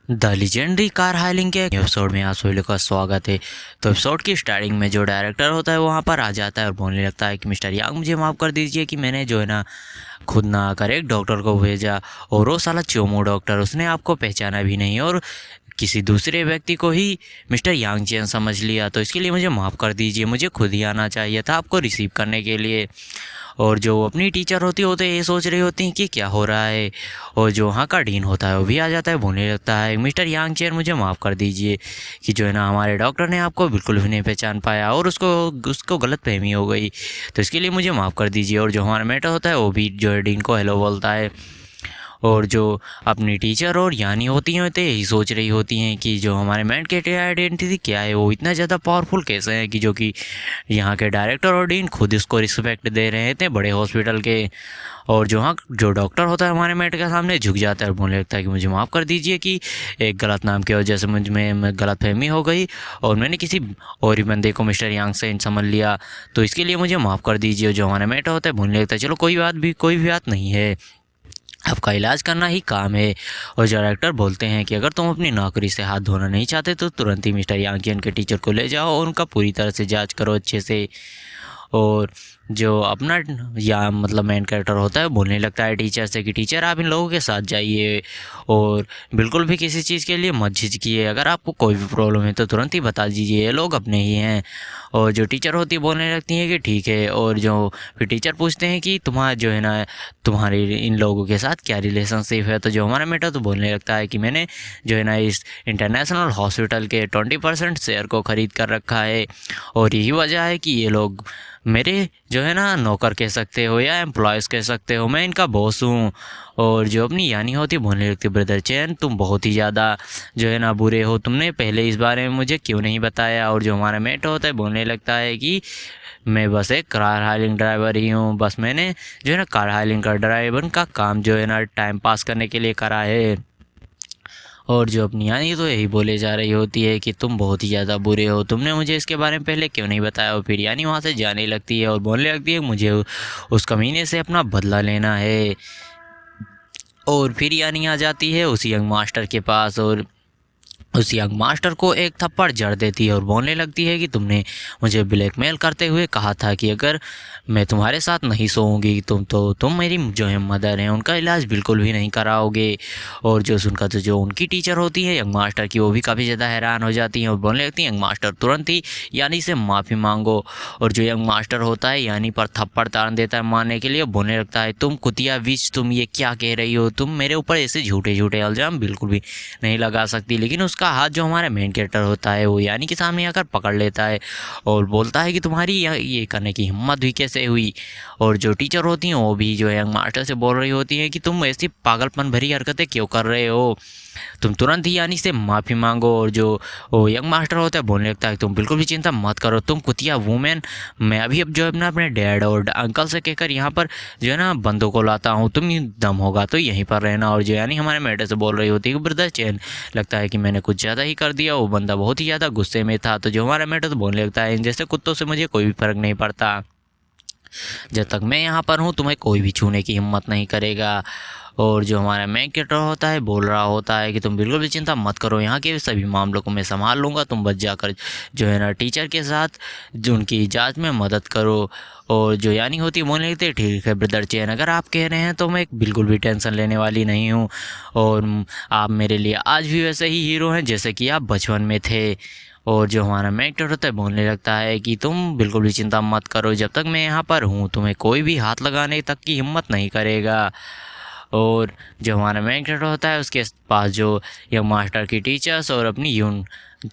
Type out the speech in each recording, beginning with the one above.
The legendary car हाइलिंग के episode में आप सभी लोग का स्वागत है। तो एपिसोड की स्टार्टिंग में जो डायरेक्टर होता है वहाँ पर आ जाता है और बोलने लगता है कि मिस्टर यांग मुझे माफ़ कर दीजिए कि मैंने जो है ना खुद ना आकर एक डॉक्टर को भेजा और वो साला चोमो डॉक्टर उसने आपको पहचाना भी नहीं और किसी दूसरे व्यक्ति को ही मिस्टर यांग चेन समझ लिया। तो इसके लिए मुझे माफ़ कर दीजिए, मुझे खुद ही आना चाहिए था आपको रिसीव करने के लिए। और जो अपनी टीचर होती होते ये सोच रही होती हैं कि क्या हो रहा है। और जो वहाँ का डीन होता है वो भी आ जाता है, बोलने लगता है मिस्टर यांग चेन मुझे माफ़ कर दीजिए कि जो है ना हमारे डॉक्टर ने आपको बिल्कुल भी नहीं पहचान पाया और उसको गलतफहमी हो गई, तो इसके लिए मुझे माफ़ कर दीजिए। और जो हमारा मेटर होता है वो भी जो है डीन को हेलो बोलता है। और जो अपनी टीचर और यानी होती हैं तो यही सोच रही होती हैं कि जो हमारे मैन के आइडेंटिटी क्या है, वो इतना ज़्यादा पावरफुल कैसे हैं कि जो कि यहाँ के डायरेक्टर और डीन खुद इसको रिस्पेक्ट दे रहे हैं इतने बड़े हॉस्पिटल के। और जो हाँ जो डॉक्टर होता है हमारे मेट के सामने झुक जाता है और बोलने लगता है कि मुझे माफ़ कर दीजिए कि एक गलत नाम की वजह से मुझ में गलतफहमी हो गई और मैंने किसी और ही बंदे को मिस्टर यांग से समझ लिया, तो इसके लिए मुझे माफ़ कर दीजिए। जो हमारा मेट होता है बोलने लगता है चलो कोई भी बात नहीं है, आपका इलाज करना ही काम है। और जो डायरेक्टर बोलते हैं कि अगर तुम अपनी नौकरी से हाथ धोना नहीं चाहते तो तुरंत ही मिस्टर यांगियन के टीचर को ले जाओ और उनका पूरी तरह से जांच करो अच्छे से। और जो अपना या मतलब मेन कैरेक्टर होता है बोलने लगता है टीचर से कि टीचर आप इन लोगों के साथ जाइए और बिल्कुल भी किसी चीज़ के लिए मत झिझकिए, अगर आपको कोई भी प्रॉब्लम है तो तुरंत ही बता दीजिए, ये लोग अपने ही हैं। और जो टीचर होती है बोलने लगती है कि ठीक है। और जो फिर टीचर पूछते हैं कि तुम्हारा जो है ना तुम्हारे इन लोगों के साथ क्या रिलेशनशिप है, तो जो हमारा मेटर तो बोलने लगता है कि मैंने जो है ना इस इंटरनेशनल हॉस्पिटल के 20% शेयर को ख़रीद कर रखा है और यही वजह है कि ये लोग मेरे जो है ना नौकर कह सकते हो या एम्प्लॉयज़ कह सकते हो, मैं इनका बॉस हूँ। और जो अपनी यानी होती बोलने लगती ब्रदर चैन तुम बहुत ही ज़्यादा जो है ना बुरे हो, तुमने पहले इस बारे में मुझे क्यों नहीं बताया। और जो हमारा मेट होता है बोलने लगता है कि मैं बस एक कार हायलिंग ड्राइवर ही हूँ, बस मैंने जो है ना कार हायलिंग का ड्राइवर का काम जो है ना टाइम पास करने के लिए करा है। और जो अपनी यानी तो यही बोले जा रही होती है कि तुम बहुत ही ज़्यादा बुरे हो, तुमने मुझे इसके बारे में पहले क्यों नहीं बताया। और फिर यानी वहाँ से जाने लगती है और बोलने लगती है मुझे उस कमीने से अपना बदला लेना है। और फिर यानी आ जाती है उसी यंग मास्टर के पास और उस यंग मास्टर को एक थप्पड़ जड़ देती है और बोलने लगती है कि तुमने मुझे ब्लैकमेल करते हुए कहा था कि अगर मैं तुम्हारे साथ नहीं सोऊंगी तुम मेरी जो है मदर हैं उनका इलाज बिल्कुल भी नहीं कराओगे। और जो उनका तो जो उनकी टीचर होती है यंग मास्टर की वो भी काफ़ी ज़्यादा हैरान हो जाती हैं और बोलने लगती हैं यंग मास्टर तुरंत ही यानी से माफ़ी मांगो। और जो यंग मास्टर होता है यानी पर थप्पड़ तान देता है मारने के लिए, बोलने लगता है तुम कुतिया विच तुम ये क्या कह रही हो, तुम मेरे ऊपर ऐसे झूठे झूठे इल्ज़ाम बिल्कुल भी नहीं लगा सकती। लेकिन उसका हाथ जो हमारा मेन कैरेक्टर होता है वो यानी के सामने आकर पकड़ लेता है और बोलता है कि तुम्हारी ये करने की हिम्मत हुई कैसे हुई। और जो टीचर होती हैं वो भी जो है यंग मास्टर से बोल रही होती हैं कि तुम ऐसी पागलपन भरी हरकतें क्यों कर रहे हो, तुम तुरंत ही यानी से माफ़ी मांगो। और जो वो यंग मास्टर होता है बोलने लगता है तुम बिल्कुल भी चिंता मत करो तुम कुतिया वूमेन, मैं अभी अब जो है अपना अपने डैड और अंकल से कहकर यहाँ पर जो है ना बंदों को लाता हूँ, तुम दम होगा तो यहीं पर रहना। और जो यानी हमारे मैटर से बोल रही होती है कि ब्रदर चैन लगता है कि मैंने कुछ ज़्यादा ही कर दिया, वो बंदा बहुत ही ज़्यादा गुस्से में था। तो जो हमारा मैटर तो बोलने लगता है इन जैसे कुत्तों से मुझे कोई भी फ़र्क नहीं पड़ता, जब तक मैं यहाँ पर हूँ तुम्हें कोई भी छूने की हिम्मत नहीं करेगा। और जो हमारा मेन कैरेक्टर होता है बोल रहा होता है कि तुम बिल्कुल भी चिंता मत करो, यहाँ के सभी मामलों को मैं संभाल लूँगा, तुम बच जाकर जो है ना टीचर के साथ जो उनकी जांच में मदद करो। और जो यानी होती है बोलने लगती है ठीक है ब्रदर चैन अगर आप कह रहे हैं तो मैं बिल्कुल भी टेंशन लेने वाली नहीं हूँ और आप मेरे लिए आज भी वैसे ही हीरो हैं जैसे कि आप बचपन में थे। और जो हमारा मेन कैरेक्टर होता है बोलने लगता है कि तुम बिल्कुल भी चिंता मत करो, जब तक मैं यहाँ पर हूँ तुम्हें कोई भी हाथ लगाने तक की हिम्मत नहीं करेगा। और जो हमारा मेन कैरेक्टर होता है उसके पास जो यंग मास्टर की टीचर्स और अपनी यून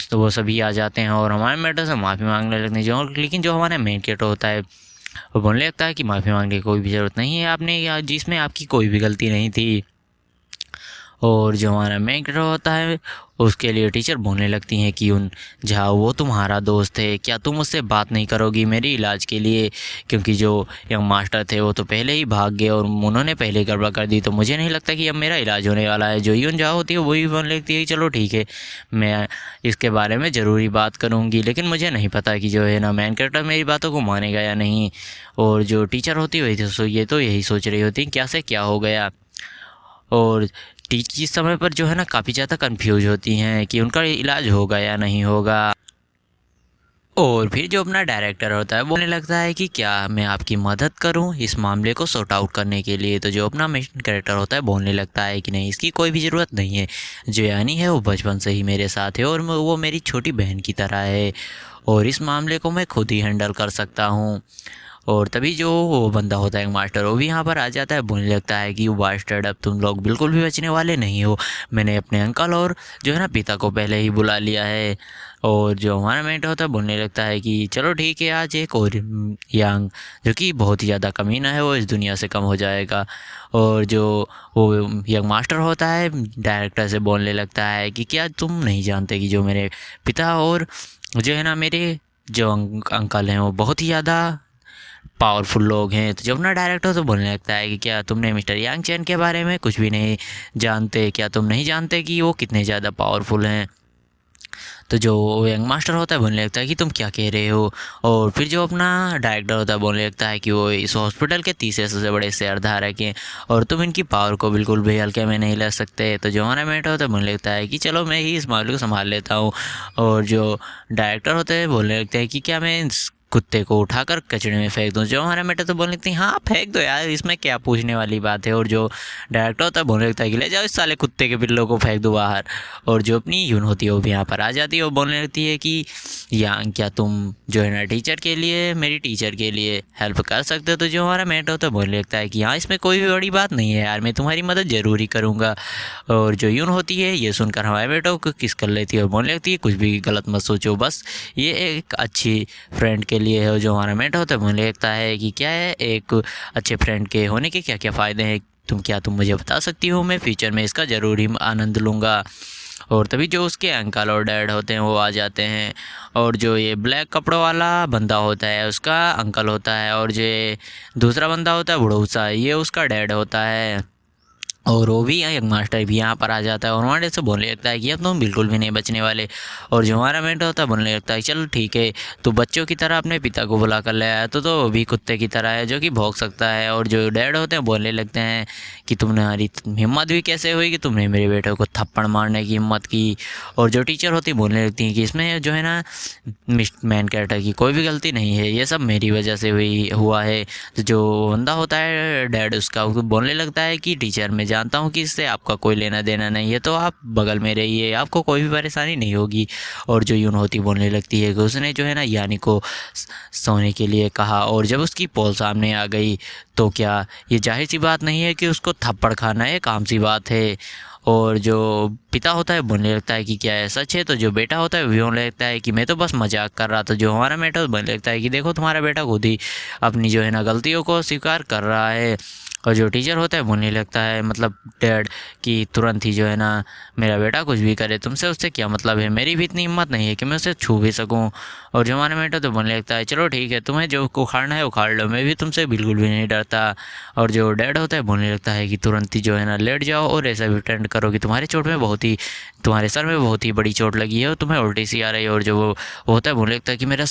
तो वो सभी आ जाते हैं और हमारे मेंटर से माफ़ी मांगने लगते हैं। जो लेकिन जो हमारा मेन कैरेक्टर होता है वो बोलने लगता है कि माफ़ी मांगने की कोई भी ज़रूरत नहीं है, आपने जिसमें आपकी कोई भी गलती नहीं थी। और जो हमारा मेन कैरेक्टर होता है उसके लिए टीचर बोलने लगती हैं कि उन जाओ वो तुम्हारा दोस्त है, क्या तुम उससे बात नहीं करोगी मेरे इलाज के लिए, क्योंकि जो यंग मास्टर थे वो तो पहले ही भाग गए और उन्होंने पहले ही गड़बड़ कर दी, तो मुझे नहीं लगता कि अब मेरा इलाज होने वाला है। जो यून जाओ होती है वही बोलने लगती है चलो ठीक है मैं इसके बारे में ज़रूरी बात करूँगी, लेकिन मुझे नहीं पता कि जो है ना मेन कैरेक्टर मेरी बातों को मानेगा या नहीं। और जो टीचर होती हुई थी ये तो यही सोच रही होती क्या से क्या हो गया। और टीचर इस समय पर जो है ना काफ़ी ज़्यादा कंफ्यूज होती हैं कि उनका इलाज होगा या नहीं होगा। और फिर जो अपना डायरेक्टर होता है बोलने लगता है कि क्या मैं आपकी मदद करूं इस मामले को सॉर्ट आउट करने के लिए। तो जो अपना मेन कैरेक्टर होता है बोलने लगता है कि नहीं, इसकी कोई भी ज़रूरत नहीं है। जो यानी है वो बचपन से ही मेरे साथ है और वो मेरी छोटी बहन की तरह है और इस मामले को मैं खुद ही हैंडल कर सकता हूँ। और तभी जो वो बंदा होता है मास्टर, वो भी यहाँ पर आ जाता है। बोलने लगता है कि बास्टर्ड, अब तुम लोग बिल्कुल भी बचने वाले नहीं हो। मैंने अपने अंकल और जो है ना पिता को पहले ही बुला लिया है। और जो हमारा मेंटर होता है बोलने लगता है कि चलो ठीक है, आज एक और यंग जो कि बहुत ही ज़्यादा कमीना है वो इस दुनिया से कम हो जाएगा। और जो वो यंग मास्टर होता है डायरेक्टर से बोलने लगता है कि क्या तुम नहीं जानते कि जो मेरे पिता और जो है ना मेरे जो अंकल हैं वो बहुत ही ज़्यादा पावरफुल लोग हैं। तो जब ना डायरेक्टर तो बोलने लगता है कि क्या तुमने मिस्टर यांग चैन के बारे में कुछ भी नहीं जानते, क्या तुम नहीं जानते कि वो कितने ज़्यादा पावरफुल हैं। तो जो यंग मास्टर होता है बोलने लगता है कि तुम क्या कह रहे हो। और फिर जो अपना डायरेक्टर होता है बोलने लगता है कि वो इस हॉस्पिटल के तीसरे सबसे बड़े शेयरधारक हैं और तुम इनकी पावर को बिल्कुल भी हल्के में नहीं ले सकते। तो जो हमारा मेंटर होता है बोलने लगता है कि चलो मैं ही इस मामले को संभाल लेता हूँ। और जो डायरेक्टर होते हैं बोलने लगते हैं कि क्या मैं इस कुत्ते को उठाकर कचरे में फेंक दूँ। जो हमारा मेंटर तो बोलने लगते हैं हाँ फेंक दो यार, इसमें क्या पूछने वाली बात है। और जो डायरेक्टर होता है बोलने लगता है कि ले जाओ इस साले कुत्ते के पिल्लों को फेंक दो बाहर। और जो अपनी यून होती है वो भी यहाँ पर आ जाती है और बोलने लगती है कि या क्या तुम जो है ना टीचर के लिए, मेरी टीचर के लिए हेल्प कर सकते हो। तो जो हमारा मेंटर होता है बोलने लगता है कि हाँ इसमें कोई भी बड़ी बात नहीं है यार, मैं तुम्हारी मदद ज़रूर ही करूँगा। और जो यून होती है ये सुनकर हमारे बेटों को किस कर लेती है और बोलने लगती है कुछ भी गलत मत सोचो, बस ये एक अच्छी फ्रेंड के लिए है। जो हमारा मेंटर होता है मुझे लगता है कि क्या है एक अच्छे फ्रेंड के होने के क्या क्या फ़ायदे हैं, तुम मुझे बता सकती हो, मैं फ्यूचर में इसका ज़रूर ही आनंद लूँगा। और तभी जो उसके अंकल और डैड होते हैं वो आ जाते हैं। और जो ये ब्लैक कपड़ों वाला बंदा होता है उसका अंकल होता है और जो दूसरा बंदा होता है बड़ूसा, ये उसका डैड होता है। और वो भी यंग मास्टर भी यहाँ पर आ जाता है और हमारे से बोलने लगता है कि अब तुम बिल्कुल भी नहीं बचने वाले। और जो हमारा मेंटर होता है बोलने लगता है चलो ठीक है, तो बच्चों की तरह अपने पिता को बुला कर ले आया तो वो भी कुत्ते की तरह है जो कि भौंक सकता है। और जो डैड होते हैं बोलने लगते हैं कि तुम्हारी हिम्मत भी कैसे हुई कि तुमने मेरे बेटे को थप्पड़ मारने की हिम्मत की। और जो टीचर होती है बोलने लगती हैं कि इसमें जो है ना मेन कैरेक्टर की कोई भी गलती नहीं है, ये सब मेरी वजह से हुआ है। तो जो बंदा होता है डैड उसका बोलने लगता है कि टीचर मैं जानता हूँ कि इससे आपका कोई लेना देना नहीं है, तो आप बगल में रहिए, आपको कोई भी परेशानी नहीं होगी। और जो यून होती बोलने लगती है कि उसने जो है ना यानी को सोने के लिए कहा और जब उसकी पोल सामने आ गई तो क्या ये जाहिर सी बात नहीं है कि उसको थप्पड़ खाना एक आम सी बात है। और जो पिता होता है बोलने लगता है कि क्या है सच है। तो जो बेटा होता है वो बोलने लगता है कि मैं तो बस मजाक कर रहा था। जो हमारा बेटा बोलने लगता है कि देखो तुम्हारा बेटा खुद ही अपनी जो है ना गलतियों को स्वीकार कर रहा है। और जो टीचर होता है बोलने लगता है मतलब डैड कि तुरंत ही जो है ना मेरा बेटा कुछ भी करे तुमसे उससे क्या मतलब है, मेरी भी इतनी हिम्मत नहीं है कि मैं उसे छू भी सकूं। और जो हमारा बेटा तो बोलने लगता है चलो ठीक है, तुम्हें जो उखाड़ना है उखाड़ लो, मैं भी तुमसे बिल्कुल भी नहीं डरता। और जो डैड होता है बोलने लगता है कि तुरंत ही जो है ना लेट जाओ और ऐसा भी प्रिटेंड करो कि तुम्हारे सर में बहुत ही बड़ी चोट लगी है और तुम्हें उल्टी सी आ रही है। और जो वो होता है बोलने लगता है कि मेरा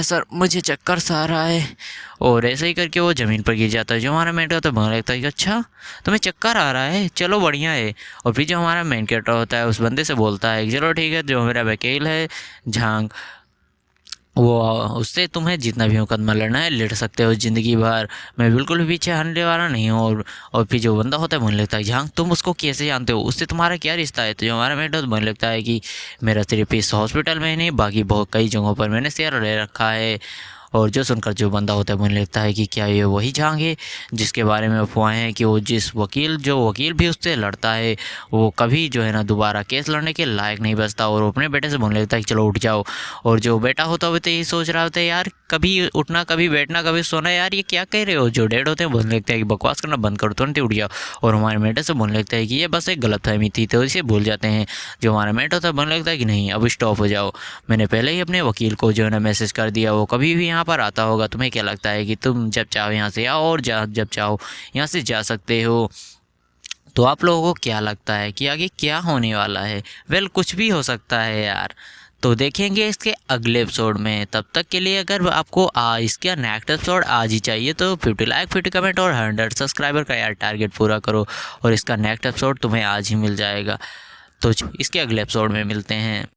सर मुझे चक्कर सा आ रहा है। और ऐसे ही करके वो ज़मीन पर गिर जाता है। जो हमारा मेन कैरेक्टर बोलने लगता है कि अच्छा तुम्हें चक्कर आ रहा है, चलो बढ़िया है। और फिर जो हमारा मेन कैरेक्टर होता है उस बंदे से बोलता है कि चलो ठीक है, जो मेरा वकील है झांग, वो उससे तुम्हें जितना भी मुकदमा लड़ना है लड़ सकते हो ज़िंदगी भर, मैं बिल्कुल भी पीछे हटने वाला नहीं हूँ। और फिर जो बंदा होता है बोलने लगता है झांग तुम उसको कैसे जानते हो, उससे तुम्हारा क्या रिश्ता है। तो जो हमारा मेंटर बोलने लगता है कि मेरा सिर्फ इस हॉस्पिटल में ही नहीं बाकी बहुत कई जगहों पर मैंने शेयर ले रखा है। और जो सुनकर जो बंदा होता है बोलने लगता है कि क्या ये वही झांग है जिसके बारे में अफवाहें हैं कि वो जो वकील भी उससे लड़ता है वो कभी जो है ना दोबारा केस लड़ने के लायक नहीं बचता। और वो अपने बेटे से बोलने लगता है कि चलो उठ जाओ। और जो बेटा होता है वो तो यही सोच रहा होता है यार कभी उठना कभी बैठना कभी सोना, यार ये क्या कह रहे हो। जो डैड होते हैं बोलने लगते हैं कि बकवास करना बंद करो, तुरंत ही उठ जाओ। और हमारे बेटे से बोलने लगता है कि ये बस एक गलतफहमी थी तो इसे भूल जाते हैं। जो हमारा बेटा होता है बोलने लगता है कि नहीं अब स्टॉप हो जाओ, मैंने पहले ही अपने वकील को जो है ना मैसेज कर दिया, वो कभी भी यहाँ पर आता होगा, तुम्हें क्या लगता है कि तुम जब चाहो यहाँ से आओ और जब चाहो यहाँ से जा सकते हो। तो आप लोगों को क्या लगता है कि आगे क्या होने वाला है। वेल कुछ भी हो सकता है यार। तो देखेंगे इसके अगले एपिसोड में। तब तक के लिए अगर आपको इसका नेक्स्ट एपिसोड आज ही चाहिए तो 50 लाइक 50 कमेंट और 100 सब्सक्राइबर का यार टारगेट पूरा करो और इसका नेक्स्ट एपिसोड तुम्हें आज ही मिल जाएगा। तो इसके अगले एपिसोड में मिलते हैं।